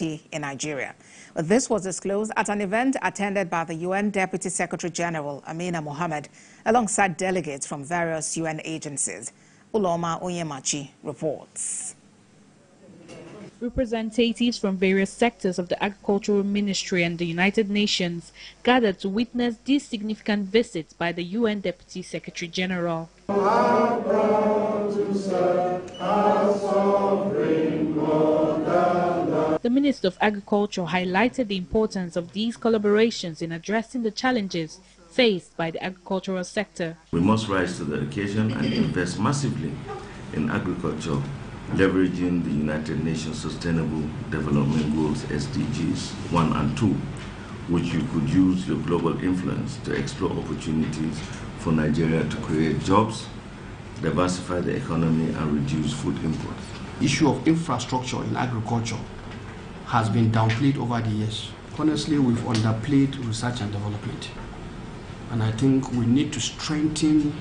security in Nigeria. But this was disclosed at an event attended by the UN Deputy Secretary-General, Amina Mohammed, alongside delegates from various UN agencies. Uloma Onyemachi reports. Representatives from various sectors of the Agricultural Ministry and the United Nations gathered to witness this significant visit by the UN Deputy Secretary-General. The Minister of Agriculture highlighted the importance of these collaborations in addressing the challenges faced by the agricultural sector. We must rise to the occasion and invest massively in agriculture, leveraging the United Nations Sustainable Development Goals SDGs 1 and 2, which you could use your global influence to explore opportunities for Nigeria to create jobs, diversify the economy and reduce food imports. The issue of infrastructure in agriculture has been downplayed over the years. Honestly, we've underplayed research and development. And I think we need to strengthen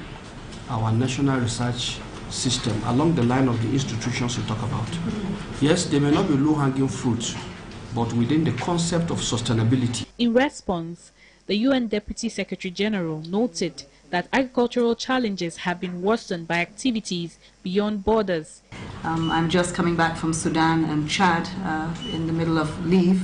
our national research system along the line of the institutions we talk about. Yes, they may not be low-hanging fruits, but within the concept of sustainability. In response, the UN Deputy Secretary-General noted that agricultural challenges have been worsened by activities beyond borders. I'm just coming back from Sudan and Chad in the middle of leave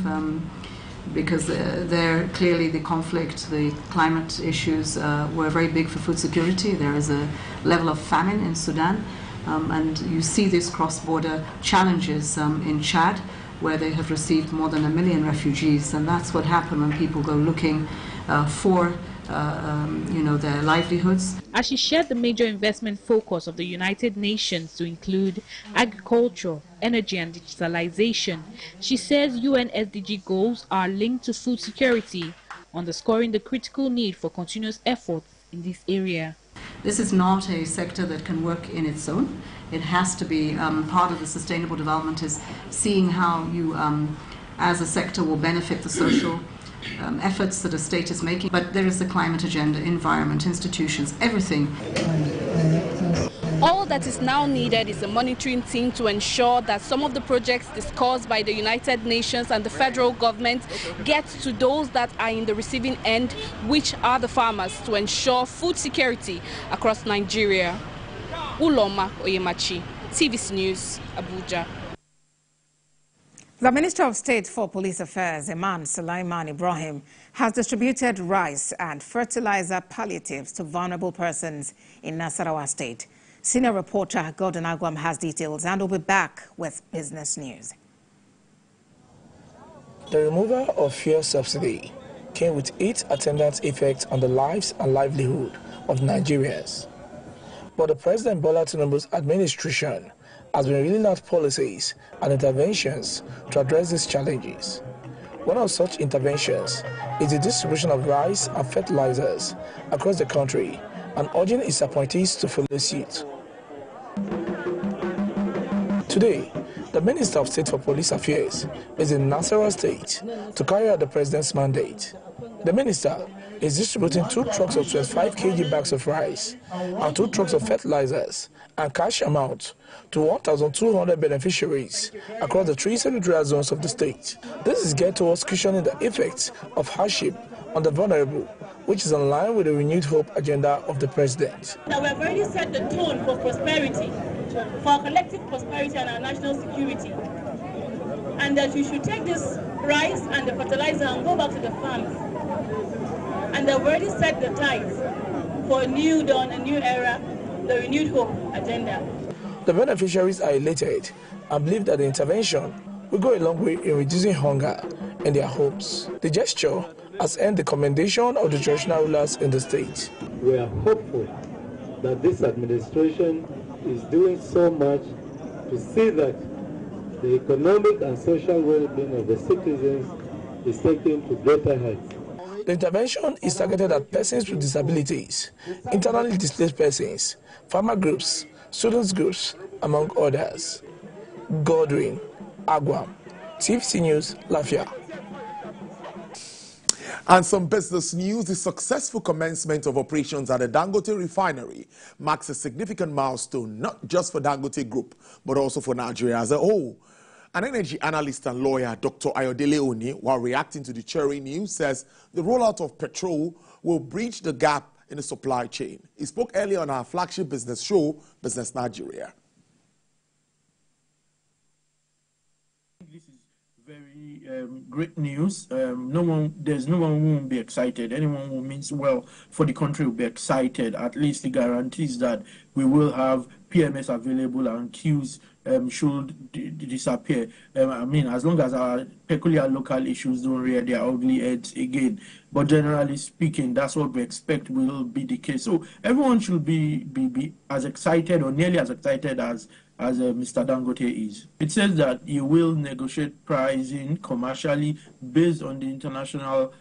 because there clearly the conflict, the climate issues were very big for food security. There is a level of famine in Sudan, and you see these cross-border challenges in Chad, where they have received more than 1 million refugees, and that's what happened when people go looking for their livelihoods. As she shared the major investment focus of the United Nations to include agriculture, energy and digitalization, she says UN SDG goals are linked to food security, underscoring the critical need for continuous efforts in this area. This is not a sector that can work in its own. It has to be part of the sustainable development is seeing how you as a sector will benefit the social efforts that a state is making. But there is the climate agenda, environment, institutions, everything. All that is now needed is a monitoring team to ensure that some of the projects discussed by the United Nations and the federal government get to those that are in the receiving end, which are the farmers, to ensure food security across Nigeria. Uloma Onyemachi, TVC News, Abuja. The Minister of State for Police Affairs, Imam Sulaiman Ibrahim, has distributed rice and fertilizer palliatives to vulnerable persons in Nasarawa State. Senior reporter Gordon Agwam has details and will be back with business news. The removal of fuel subsidy came with its attendant effect on the lives and livelihood of Nigerians. But the President Bola Tinubu's administration has been rolling out policies and interventions to address these challenges. One of such interventions is the distribution of rice and fertilizers across the country and urging its appointees to follow suit. Today, the Minister of State for Police Affairs is in Nasarawa State to carry out the President's mandate. The Minister is distributing 2 trucks of 25 kg bags of rice and 2 trucks of fertilizers and cash amount to 1,200 beneficiaries across the 3 senatorial zones of the state. This is geared towards cushioning the effects of hardship on the vulnerable, which is in line with the renewed hope agenda of the President. Now we have already set the tone for prosperity, for our collective prosperity and our national security. And that we should take this rice and the fertilizer and go back to the farms. And they've already set the ties for a new dawn, a new era, the renewed hope agenda. The beneficiaries are elated and believe that the intervention will go a long way in reducing hunger in their homes. The gesture has earned the commendation of the traditional rulers in the state. We are hopeful that this administration is doing so much to see that the economic and social well-being of the citizens is taken to greater heights. The intervention is targeted at persons with disabilities, internally displaced persons, farmer groups, students groups, among others. Godwin Agwam, TVC News, Lafia. And some business news, the successful commencement of operations at the Dangote refinery marks a significant milestone, not just for Dangote Group, but also for Nigeria as a whole. An energy analyst and lawyer, Dr. Ayodele Oni, while reacting to the cheering news, says the rollout of petrol will bridge the gap in the supply chain. He spoke earlier on our flagship business show, Business Nigeria. This is very great news. There's no one who won't be excited. Anyone who means well for the country will be excited. At least it guarantees that we will have PMS available and queues should disappear. I mean, as long as our peculiar local issues don't rear their ugly heads again. But generally speaking, that's what we expect will be the case. So everyone should be as excited or nearly as excited as Mr. Dangote is. It says that you will negotiate pricing commercially based on the international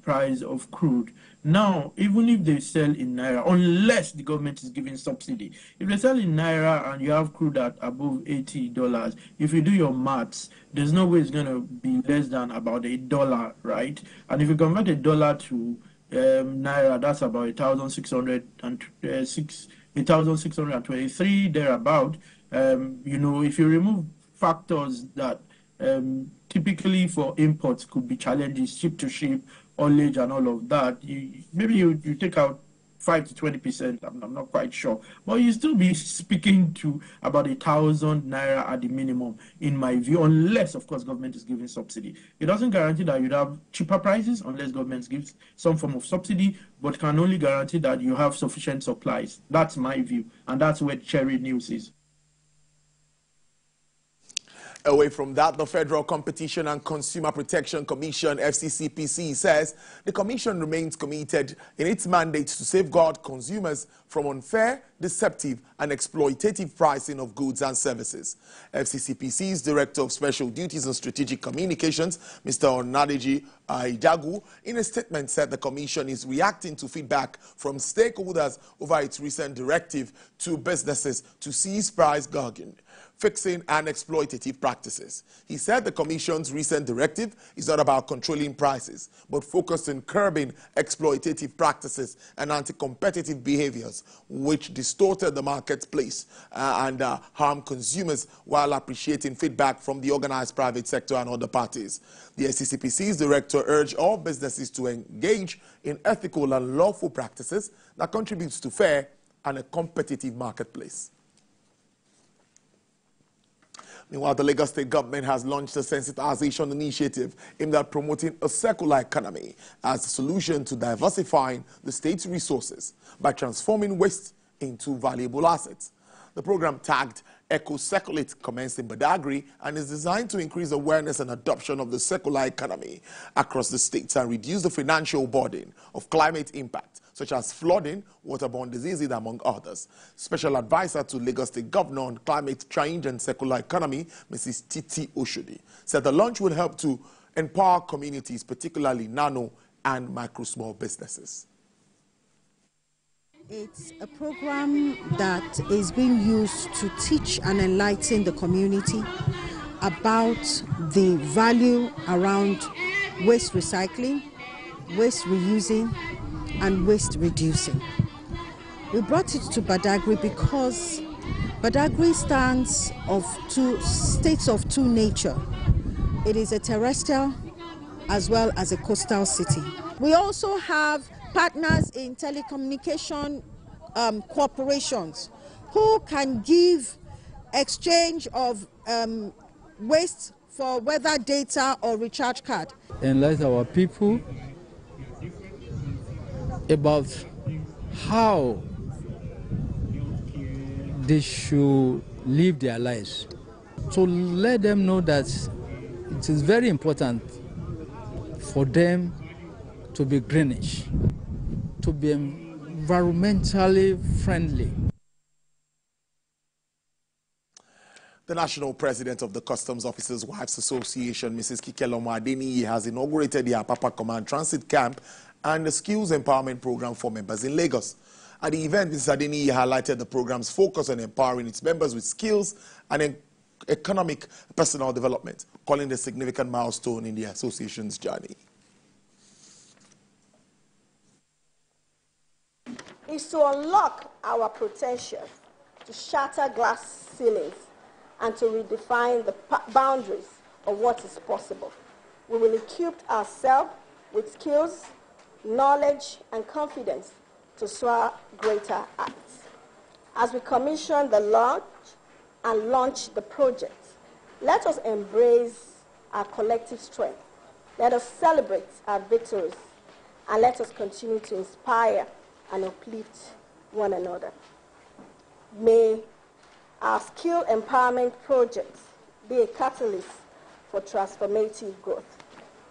price of crude. Now, even if they sell in Naira, unless the government is giving subsidy, if they sell in Naira and you have crude at above $80, if you do your maths, there's no way it's going to be less than about $1, right? And if you convert $1 to Naira, that's about 1,623 thereabout. You know, if you remove factors that typically for imports could be challenges, ship to ship, haulage and all of that, maybe you take out 5 to 20%, I'm not quite sure, but you still be speaking to about 1,000 Naira at the minimum, in my view, unless, of course, government is giving subsidy. It doesn't guarantee that you'd have cheaper prices unless government gives some form of subsidy, but can only guarantee that you have sufficient supplies. That's my view, and that's where cherry news is. Away from that, the Federal Competition and Consumer Protection Commission, FCCPC, says the commission remains committed in its mandate to safeguard consumers from unfair, deceptive and exploitative pricing of goods and services. FCCPC's Director of Special Duties and Strategic Communications, Mr. Onadeji Ijagu, in a statement said the commission is reacting to feedback from stakeholders over its recent directive to businesses to cease price gouging, fixing and exploitative practices. He said the Commission's recent directive is not about controlling prices, but focused on curbing exploitative practices and anti-competitive behaviors which distorted the marketplace and harm consumers, while appreciating feedback from the organized private sector and other parties. The SCCPC's director urged all businesses to engage in ethical and lawful practices that contributes to fair and a competitive marketplace. Meanwhile, the Lagos State government has launched a sensitization initiative aimed at promoting a circular economy as a solution to diversifying the state's resources by transforming waste into valuable assets. The program, tagged Eco-Circulate, commenced in Badagry and is designed to increase awareness and adoption of the circular economy across the states and reduce the financial burden of climate impact, such as flooding, waterborne diseases, among others. Special Advisor to Lagos State Governor on Climate Change and Circular Economy, Mrs. Titi Oshodi, said the launch will help to empower communities, particularly nano and micro-small businesses. It's a program that is being used to teach and enlighten the community about the value around waste recycling, waste reusing, and waste reducing. We brought it to Badagry because Badagry stands of states of two nature. It is a terrestrial as well as a coastal city. We also have partners in telecommunication corporations who can give exchange of waste for weather data or recharge card. Enlighten our people about how they should live their lives. To let them know that it is very important for them to be greenish, to be environmentally friendly. The National President of the Customs Officers Wives Association, Mrs. Kikelomo Adeniyi, has inaugurated the Apapa Command Transit Camp and the Skills Empowerment Program for members in Lagos. At the event, Mrs. Adeniyi highlighted the program's focus on empowering its members with skills and economic personal development, calling it a significant milestone in the association's journey. Is to unlock our potential to shatter glass ceilings and to redefine the boundaries of what is possible. We will equip ourselves with skills, knowledge, and confidence to soar greater heights. As we commission the launch and launch the project, let us embrace our collective strength. Let us celebrate our victories, and let us continue to inspire and uplift one another. May our skill empowerment projects be a catalyst for transformative growth.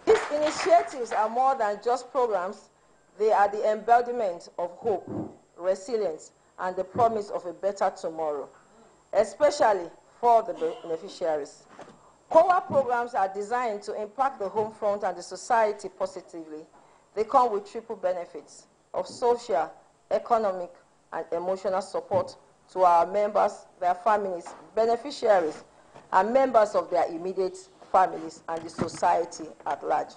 These initiatives are more than just programs. They are the embodiment of hope, resilience, and the promise of a better tomorrow, especially for the beneficiaries. COA programs are designed to impact the home front and the society positively. They come with triple benefits of social, economic, and emotional support to our members, their families, beneficiaries, and members of their immediate families and the society at large.